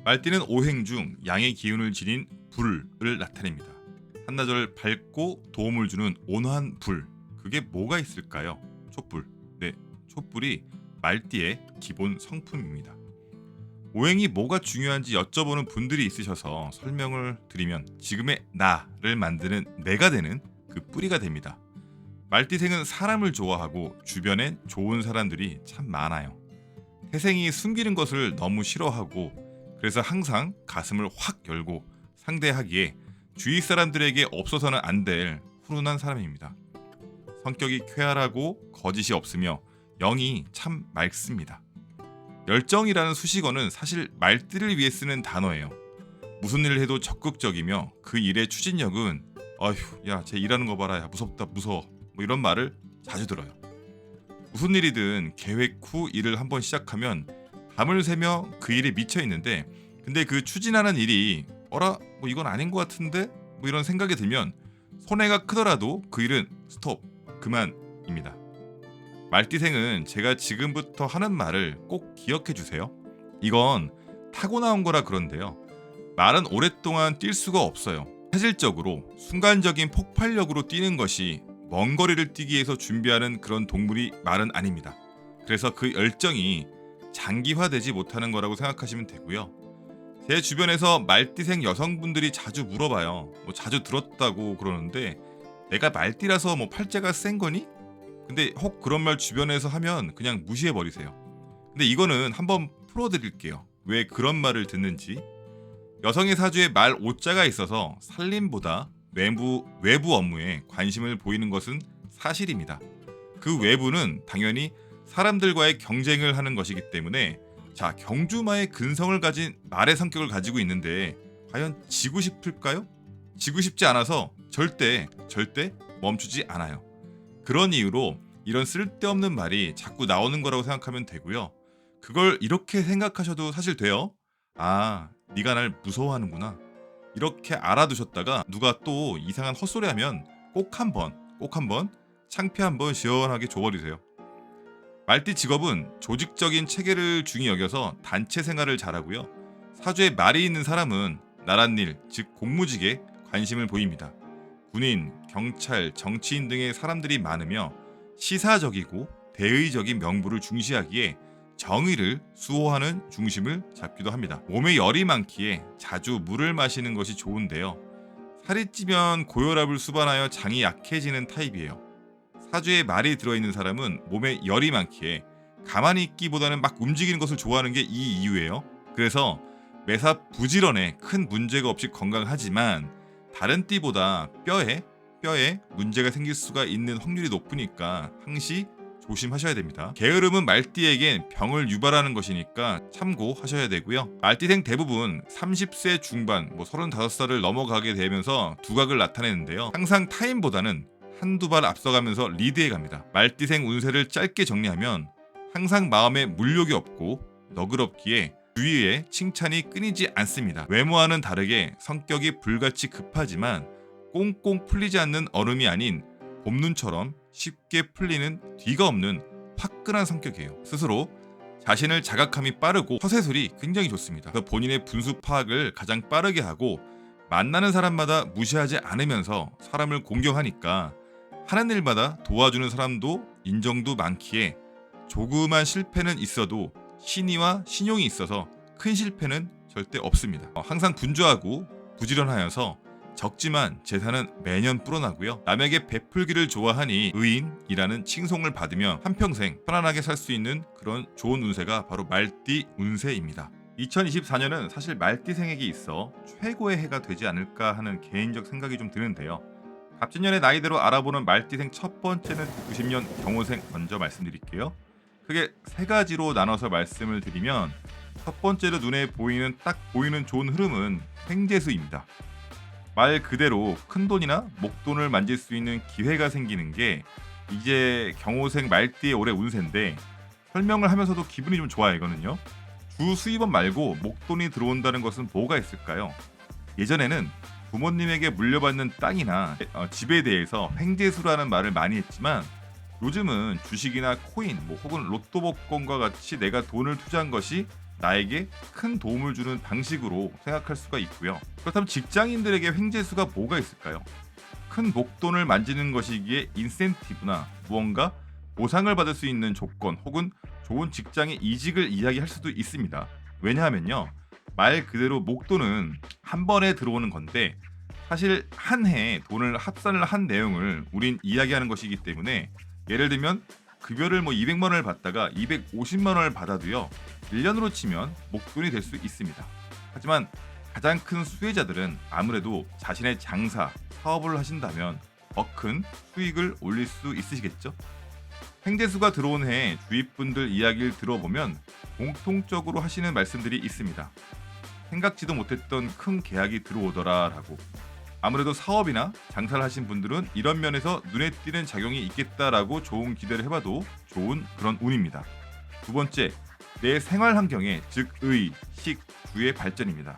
말띠는 오행 중 양의 기운을 지닌 불을 나타냅니다. 한나절 밝고 도움을 주는 온화한 불, 그게 뭐가 있을까요? 촛불. 네, 촛불이 말띠의 기본 성품입니다. 오행이 뭐가 중요한지 여쭤보는 분들이 있으셔서 설명을 드리면 지금의 나를 만드는 내가 되는 그 뿌리가 됩니다. 말띠생은 사람을 좋아하고 주변엔 좋은 사람들이 참 많아요. 태생이 숨기는 것을 너무 싫어하고 그래서 항상 가슴을 확 열고 상대하기에 주위 사람들에게 없어서는 안 될 훈훈한 사람입니다. 성격이 쾌활하고 거짓이 없으며 영이 참 맑습니다. 열정이라는 수식어는 사실 말띠를 위해 쓰는 단어예요. 무슨 일을 해도 적극적이며 그 일의 추진력은 아휴 야 쟤 일하는 거 봐라 야 무섭다 무서워 뭐 이런 말을 자주 들어요. 무슨 일이든 계획 후 일을 한번 시작하면 밤을 새며 그 일에 미쳐 있는데 근데 그 추진하는 일이 어라 뭐 이건 아닌 것 같은데 뭐 이런 생각이 들면 손해가 크더라도 그 일은 스톱 그만입니다. 말띠생은 제가 지금부터 하는 말을 꼭 기억해 주세요. 이건 타고나온 거라 그런데요. 말은 오랫동안 뛸 수가 없어요. 사실적으로 순간적인 폭발력으로 뛰는 것이 먼 거리를 뛰기 위해서 준비하는 그런 동물이 말은 아닙니다. 그래서 그 열정이 장기화되지 못하는 거라고 생각하시면 되고요. 제 주변에서 말띠생 여성분들이 자주 물어봐요. 뭐 자주 들었다고 그러는데 내가 말띠라서 뭐 팔자가 센 거니? 근데 혹 그런 말 주변에서 하면 그냥 무시해버리세요. 근데 이거는 한번 풀어드릴게요. 왜 그런 말을 듣는지. 여성의 사주에 말 오자가 있어서 살림보다 외부 업무에 관심을 보이는 것은 사실입니다. 그 외부는 당연히 사람들과의 경쟁을 하는 것이기 때문에 자 경주마의 근성을 가진 말의 성격을 가지고 있는데 과연 지고 싶을까요? 지고 싶지 않아서 절대 멈추지 않아요. 그런 이유로 이런 쓸데없는 말이 자꾸 나오는 거라고 생각하면 되고요. 그걸 이렇게 생각하셔도 사실 돼요. 아, 네가 날 무서워하는구나. 이렇게 알아두셨다가 누가 또 이상한 헛소리하면 꼭 한번 창피 한번 시원하게 줘버리세요. 말띠 직업은 조직적인 체계를 중히 여겨서 단체 생활을 잘하고요. 사주에 말이 있는 사람은 나랏일, 즉 공무직에 관심을 보입니다. 군인, 경찰, 정치인 등의 사람들이 많으며 시사적이고 대의적인 명부를 중시하기에 정의를 수호하는 중심을 잡기도 합니다. 몸에 열이 많기에 자주 물을 마시는 것이 좋은데요. 살이 찌면 고혈압을 수반하여 장이 약해지는 타입이에요. 사주에 말이 들어있는 사람은 몸에 열이 많기에 가만히 있기보다는 막 움직이는 것을 좋아하는 게 이 이유예요. 그래서 매사 부지런해 큰 문제가 없이 건강하지만 다른 띠보다 뼈에 문제가 생길 수가 있는 확률이 높으니까 항시 조심하셔야 됩니다. 게으름은 말띠에겐 병을 유발하는 것이니까 참고하셔야 되고요. 말띠생 대부분 30세 중반, 35살을 넘어가게 되면서 두각을 나타내는데요. 항상 타인보다는 한두 발 앞서가면서 리드해 갑니다. 말띠생 운세를 짧게 정리하면 항상 마음에 물욕이 없고 너그럽기에 주위에 칭찬이 끊이지 않습니다. 외모와는 다르게 성격이 불같이 급하지만 꽁꽁 풀리지 않는 얼음이 아닌 봄눈처럼 쉽게 풀리는 뒤가 없는 화끈한 성격이에요. 스스로 자신을 자각함이 빠르고 서세술이 굉장히 좋습니다. 그래서 본인의 분수 파악을 가장 빠르게 하고 만나는 사람마다 무시하지 않으면서 사람을 공경하니까 하는 일마다 도와주는 사람도 인정도 많기에 조그만 실패는 있어도 신의와 신용이 있어서 큰 실패는 절대 없습니다. 항상 분주하고 부지런하여서 적지만 재산은 매년 불어나고요. 남에게 베풀기를 좋아하니 의인이라는 칭송을 받으며 한평생 편안하게 살 수 있는 그런 좋은 운세가 바로 말띠 운세입니다. 2024년은 사실 말띠생에게 있어 최고의 해가 되지 않을까 하는 개인적 생각이 좀 드는데요. 갑진년의 나이대로 알아보는 말띠생 첫 번째는 90년 경호생 먼저 말씀드릴게요. 크게 세 가지로 나눠서 말씀을 드리면 첫 번째로 눈에 보이는 딱 보이는 좋은 흐름은 횡재수입니다. 말 그대로 큰돈이나 목돈을 만질 수 있는 기회가 생기는 게 이제 경호생 말띠의 올해 운세인데 설명을 하면서도 기분이 좀 좋아요. 이거는요. 주 수입원 말고 목돈이 들어온다는 것은 뭐가 있을까요? 예전에는 부모님에게 물려받는 땅이나 집에 대해서 횡재수라는 말을 많이 했지만 요즘은 주식이나 코인 혹은 로또 복권과 같이 내가 돈을 투자한 것이 나에게 큰 도움을 주는 방식으로 생각할 수가 있고요. 그렇다면 직장인들에게 횡재수가 뭐가 있을까요? 큰 목돈을 만지는 것이기에 인센티브나 무언가 보상을 받을 수 있는 조건 혹은 좋은 직장의 이직을 이야기할 수도 있습니다. 왜냐하면요, 말 그대로 목돈은 한 번에 들어오는 건데 사실 한 해에 돈을 합산을 한 내용을 우린 이야기하는 것이기 때문에, 예를 들면 급여를 200만 원을 받다가 250만 원을 받아도요, 1년으로 치면 목돈이 될 수 있습니다. 하지만 가장 큰 수혜자들은 아무래도 자신의 장사, 사업을 하신다면 더 큰 수익을 올릴 수 있으시겠죠? 횡재수가 들어온 해에 주위 분들 이야기를 들어보면 공통적으로 하시는 말씀들이 있습니다. 생각지도 못했던 큰 계약이 들어오더라라고. 아무래도 사업이나 장사를 하신 분들은 이런 면에서 눈에 띄는 작용이 있겠다라고 좋은 기대를 해봐도 좋은 그런 운입니다. 두 번째, 내 생활 환경의 즉 의, 식, 주의 발전입니다.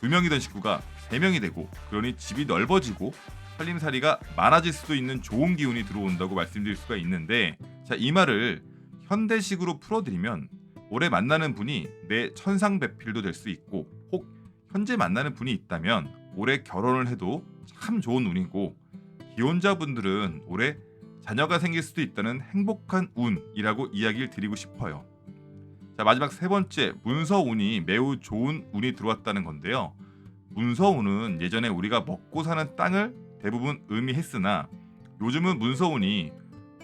2명이던 식구가 3명이 되고, 그러니 집이 넓어지고 살림살이가 많아질 수도 있는 좋은 기운이 들어온다고 말씀드릴 수가 있는데, 자, 이 말을 현대식으로 풀어드리면 올해 만나는 분이 내 천상배필도 될 수 있고, 혹 현재 만나는 분이 있다면 올해 결혼을 해도 참 좋은 운이고, 기혼자분들은 올해 자녀가 생길 수도 있다는 행복한 운이라고 이야기를 드리고 싶어요. 자, 마지막 세 번째, 문서운이 매우 좋은 운이 들어왔다는 건데요. 문서운은 예전에 우리가 먹고 사는 땅을 대부분 의미했으나 요즘은 문서운이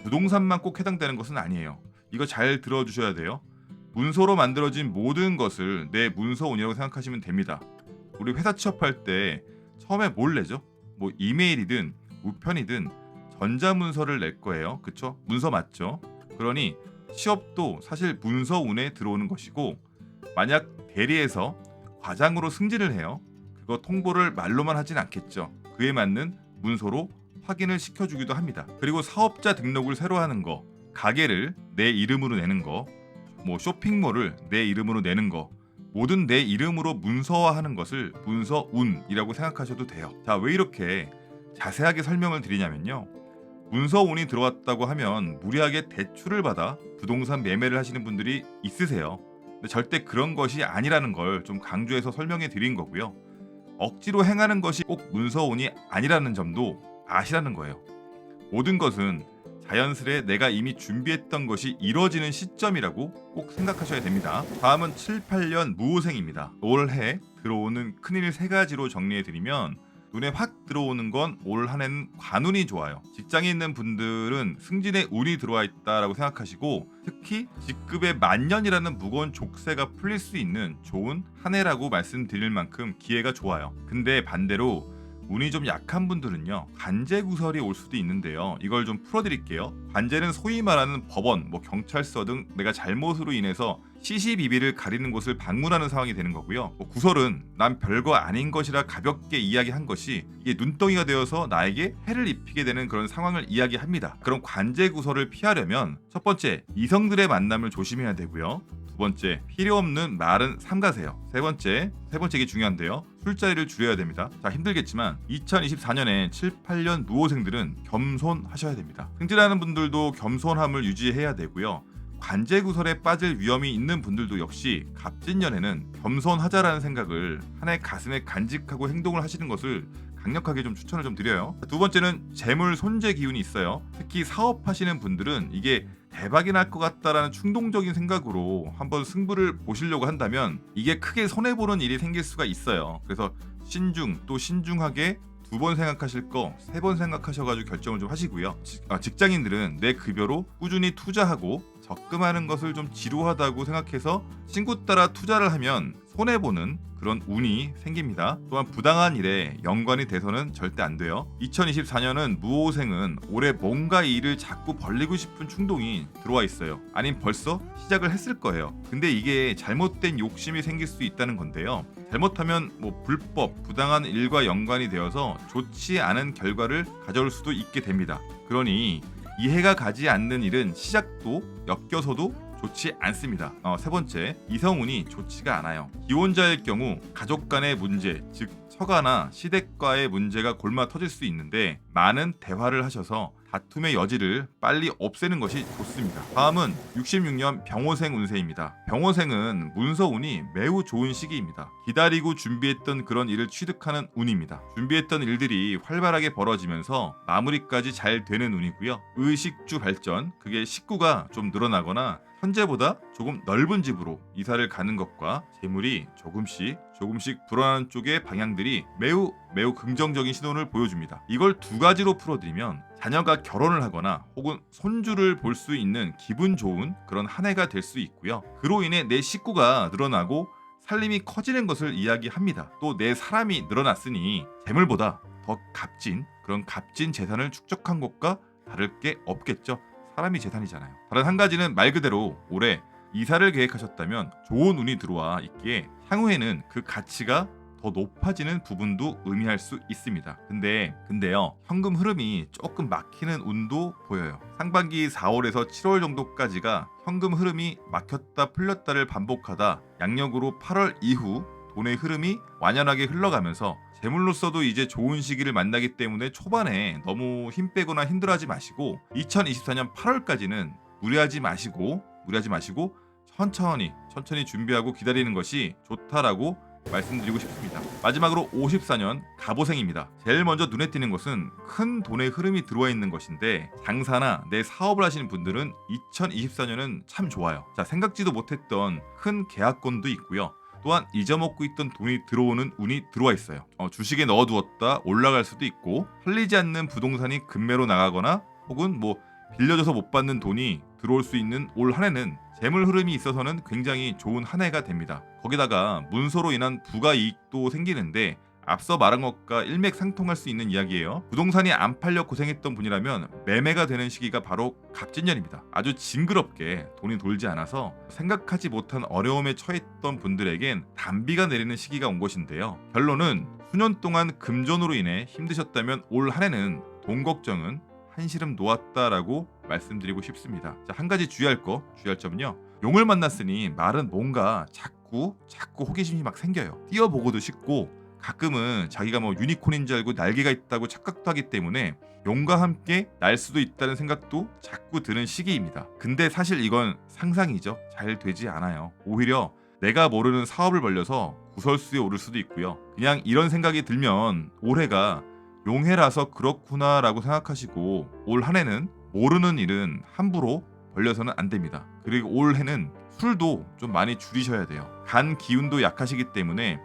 부동산만 꼭 해당되는 것은 아니에요. 이거 잘 들어주셔야 돼요. 문서로 만들어진 모든 것을 내 문서운이라고 생각하시면 됩니다. 우리 회사 취업할 때 처음에 뭘 내죠? 이메일이든 우편이든 전자문서를 낼 거예요. 그쵸? 문서 맞죠? 그러니 취업도 사실 문서운에 들어오는 것이고, 만약 대리에서 과장으로 승진을 해요. 그거 통보를 말로만 하진 않겠죠. 그에 맞는 문서로 확인을 시켜주기도 합니다. 그리고 사업자 등록을 새로 하는 거, 가게를 내 이름으로 내는 거, 쇼핑몰을 내 이름으로 내는 거, 모든 내 이름으로 문서화하는 것을 문서운이라고 생각하셔도 돼요. 자, 왜 이렇게 자세하게 설명을 드리냐면요, 문서운이 들어왔다고 하면 무리하게 대출을 받아 부동산 매매를 하시는 분들이 있으세요. 근데 절대 그런 것이 아니라는 걸 좀 강조해서 설명해 드린 거고요. 억지로 행하는 것이 꼭 문서운이 아니라는 점도 아시라는 거예요. 모든 것은 자연스레 내가 이미 준비했던 것이 이루어지는 시점이라고 꼭 생각하셔야 됩니다. 다음은 7, 8년 무오생입니다. 올해 들어오는 큰일 3가지로 정리해드리면, 눈에 확 들어오는 건 올 한해는 관운이 좋아요. 직장에 있는 분들은 승진의 운이 들어와 있다라고 생각하시고, 특히 직급의 만년이라는 무거운 족쇄가 풀릴 수 있는 좋은 한 해라고 말씀드릴 만큼 기회가 좋아요. 근데 반대로 운이 좀 약한 분들은요, 관제구설이 올 수도 있는데요. 이걸 좀 풀어드릴게요. 관제는 소위 말하는 법원, 경찰서 등 내가 잘못으로 인해서 시시비비를 가리는 곳을 방문하는 상황이 되는 거고요. 구설은 난 별거 아닌 것이라 가볍게 이야기한 것이 이게 눈덩이가 되어서 나에게 해를 입히게 되는 그런 상황을 이야기합니다. 그럼 관제구설을 피하려면 첫 번째, 이성들의 만남을 조심해야 되고요. 두 번째, 필요 없는 말은 삼가세요. 세 번째 이게 중요한데요. 술자리를 줄여야 됩니다. 자, 힘들겠지만 2024년에 7, 8년 무호생들은 겸손하셔야 됩니다. 승진하는 분들도 겸손함을 유지해야 되고요. 관제구설에 빠질 위험이 있는 분들도 역시 갑진년에는 겸손하자라는 생각을 한 해 가슴에 간직하고 행동을 하시는 것을 강력하게 좀 추천을 좀 드려요. 두 번째는 재물 손재 기운이 있어요. 특히 사업하시는 분들은 이게 대박이 날 것 같다라는 충동적인 생각으로 한번 승부를 보시려고 한다면 이게 크게 손해보는 일이 생길 수가 있어요. 그래서 신중하게 2번 생각하실 거 3번 생각하셔가지고 결정을 좀 하시고요. 직장인들은 내 급여로 꾸준히 투자하고 적금하는 것을 좀 지루하다고 생각해서 친구 따라 투자를 하면 손해보는 그런 운이 생깁니다. 또한 부당한 일에 연관이 돼서는 절대 안 돼요. 2024년은 무호생은 올해 뭔가 일을 자꾸 벌리고 싶은 충동이 들어와 있어요. 아님 벌써 시작을 했을 거예요. 근데 이게 잘못된 욕심이 생길 수 있다는 건데요. 잘못하면 불법, 부당한 일과 연관이 되어서 좋지 않은 결과를 가져올 수도 있게 됩니다. 그러니 이해가 가지 않는 일은 시작도 엮여서도 좋지 않습니다. 세 번째, 이성운이 좋지가 않아요. 기혼자일 경우 가족 간의 문제, 즉 처가나 시댁과의 문제가 골마 터질 수 있는데 많은 대화를 하셔서 다툼의 여지를 빨리 없애는 것이 좋습니다. 다음은 66년 병호생 운세입니다. 병호생은 문서운이 매우 좋은 시기입니다. 기다리고 준비했던 그런 일을 취득하는 운입니다. 준비했던 일들이 활발하게 벌어지면서 마무리까지 잘 되는 운이고요. 의식주 발전, 그게 식구가 좀 늘어나거나 현재보다 조금 넓은 집으로 이사를 가는 것과 재물이 조금씩 불어나는 쪽의 방향들이 매우 긍정적인 신호를 보여줍니다. 이걸 두 가지로 풀어드리면 자녀가 결혼을 하거나 혹은 손주를 볼 수 있는 기분 좋은 그런 한 해가 될 수 있고요. 그로 인해 내 식구가 늘어나고 살림이 커지는 것을 이야기합니다. 또 내 사람이 늘어났으니 재물보다 더 값진 재산을 축적한 것과 다를 게 없겠죠. 사람이 재산이잖아요. 다른 한 가지는 말 그대로 올해 이사를 계획하셨다면 좋은 운이 들어와 있기에 향후에는 그 가치가 더 높아지는 부분도 의미할 수 있습니다. 근데요, 현금 흐름이 조금 막히는 운도 보여요. 상반기 4월에서 7월 정도까지가 현금 흐름이 막혔다 풀렸다를 반복하다 양력으로 8월 이후 돈의 흐름이 완연하게 흘러가면서 재물로서도 이제 좋은 시기를 만나기 때문에 초반에 너무 힘 빼거나 힘들어하지 마시고 2024년 8월까지는 무리하지 마시고 천천히 준비하고 기다리는 것이 좋다라고 말씀드리고 싶습니다. 마지막으로 54년 갑오생입니다. 제일 먼저 눈에 띄는 것은 큰 돈의 흐름이 들어와 있는 것인데 장사나 내 사업을 하시는 분들은 2024년은 참 좋아요. 자, 생각지도 못했던 큰 계약건도 있고요. 또한 잊어먹고 있던 돈이 들어오는 운이 들어와 있어요. 주식에 넣어두었다 올라갈 수도 있고 팔리지 않는 부동산이 급매로 나가거나 혹은 빌려줘서 못 받는 돈이 들어올 수 있는 올 한 해는 재물 흐름이 있어서는 굉장히 좋은 한 해가 됩니다. 거기다가 문서로 인한 부가 이익도 생기는데 앞서 말한 것과 일맥상통할 수 있는 이야기예요. 부동산이 안 팔려 고생했던 분이라면 매매가 되는 시기가 바로 갑진년입니다. 아주 징그럽게 돈이 돌지 않아서 생각하지 못한 어려움에 처했던 분들에겐 단비가 내리는 시기가 온 것인데요. 결론은 수년 동안 금전으로 인해 힘드셨다면 올 한 해는 돈 걱정은 한시름 놓았다라고 말씀드리고 싶습니다. 자, 한 가지 주의할 점은요. 용을 만났으니 말은 뭔가 자꾸 호기심이 막 생겨요. 뛰어보고도 싶고 가끔은 자기가 유니콘인 줄 알고 날개가 있다고 착각도 하기 때문에 용과 함께 날 수도 있다는 생각도 자꾸 드는 시기입니다. 근데 사실 이건 상상이죠. 잘 되지 않아요. 오히려 내가 모르는 사업을 벌려서 구설수에 오를 수도 있고요. 그냥 이런 생각이 들면 올해가 용해라서 그렇구나라고 생각하시고 올 한 해는 모르는 일은 함부로 벌려서는 안 됩니다. 그리고 올 해는 술도 좀 많이 줄이셔야 돼요. 간 기운도 약하시기 때문에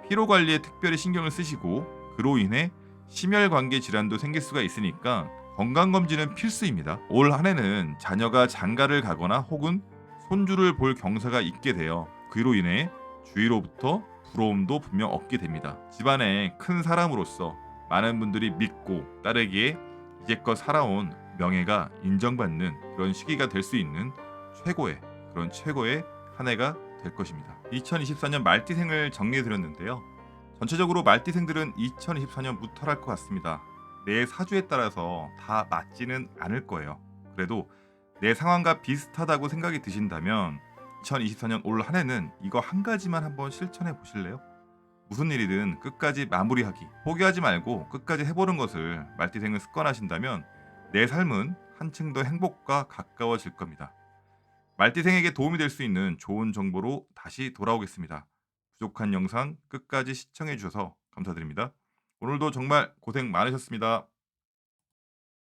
피로 관리에 특별히 신경을 쓰시고 그로 인해 심혈관계 질환도 생길 수가 있으니까 건강검진은 필수입니다. 올 한 해는 자녀가 장가를 가거나 혹은 손주를 볼 경사가 있게 돼요. 그로 인해 주위로부터 부러움도 분명 얻게 됩니다. 집안의 큰 사람으로서 많은 분들이 믿고 따르기에 이제껏 살아온 명예가 인정받는 그런 시기가 될 수 있는 최고의 한 해가 될 것입니다. 2024년 말띠생을 정리해드렸는데요. 전체적으로 말띠생들은 2024년 무탈할 것 같습니다. 내 사주에 따라서 다 맞지는 않을 거예요. 그래도 내 상황과 비슷하다고 생각이 드신다면 2024년 올 한 해는 이거 한 가지만 한번 실천해 보실래요? 무슨 일이든 끝까지 마무리하기, 포기하지 말고 끝까지 해보는 것을 말띠생은 습관하신다면 내 삶은 한층 더 행복과 가까워질 겁니다. 말띠생에게 도움이 될 수 있는 좋은 정보로 다시 돌아오겠습니다. 부족한 영상 끝까지 시청해 주셔서 감사드립니다. 오늘도 정말 고생 많으셨습니다.